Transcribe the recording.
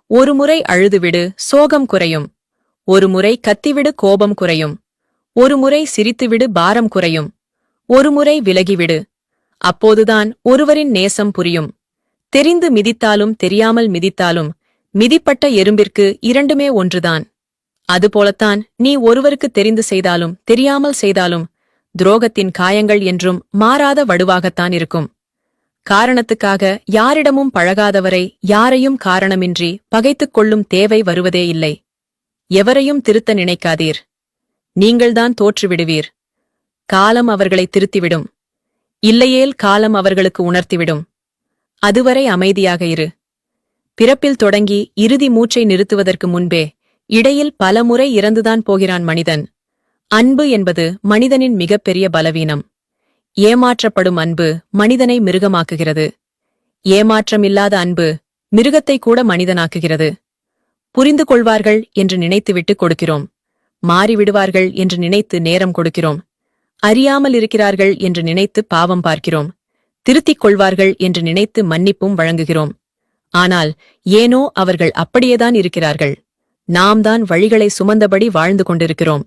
ஒருமுறை அழுதுவிடு, சோகம் குறையும். ஒருமுறை கத்திவிடு, கோபம் குறையும். ஒருமுறை சிரித்துவிடு, பாரம் குறையும். ஒருமுறை விலகிவிடு. அப்போதுதான் ஒருவரின் நேசம் புரியும். தெரிந்து மிதித்தாலும் தெரியாமல் மிதித்தாலும் மிதிப்பட்ட எறும்பிற்கு இரண்டுமே ஒன்றுதான். அதுபோலத்தான் நீ ஒருவருக்கு தெரிந்து செய்தாலும் தெரியாமல் செய்தாலும் துரோகத்தின் காயங்கள் என்றும் மாறாத வடுவாகத்தான் இருக்கும். காரணத்துக்காக யாரிடமும் பழகாதவரை யாரையும் காரணமின்றி பகைத்துக் கொள்ளும் தேவை வருவதே இல்லை. எவரையும் திருத்த நினைக்காதீர். நீங்கள்தான் தோற்றுவிடுவீர். காலம் அவர்களை திருத்திவிடும். இல்லையேல் காலம் அவர்களுக்கு உணர்த்திவிடும். அதுவரை அமைதியாக இரு. பிறப்பில் தொடங்கி இறுதி மூச்சை நிறுத்துவதற்கு முன்பே இடையில் பலமுறை இறந்துதான் போகிறான் மனிதன். அன்பு என்பது மனிதனின் மிகப்பெரிய பலவீனம். ஏமாற்றப்படும் அன்பு மனிதனை மிருகமாக்குகிறது. ஏமாற்றமில்லாத அன்பு மிருகத்தை கூட மனிதனாக்குகிறது. புரிந்து கொள்வார்கள் என்று நினைத்துவிட்டு கொடுக்கிறோம். மாறிவிடுவார்கள் என்று நினைத்து நேரம் கொடுக்கிறோம். அறியாமல் இருக்கிறார்கள் என்று நினைத்து பாவம் பார்க்கிறோம். திருத்திக் கொள்வார்கள் என்று நினைத்து மன்னிப்பும் வழங்குகிறோம். ஆனால் ஏனோ அவர்கள் அப்படியேதான் இருக்கிறார்கள். நாம் தான் வழிகளை சுமந்தபடி வாழ்ந்து கொண்டிருக்கிறோம்.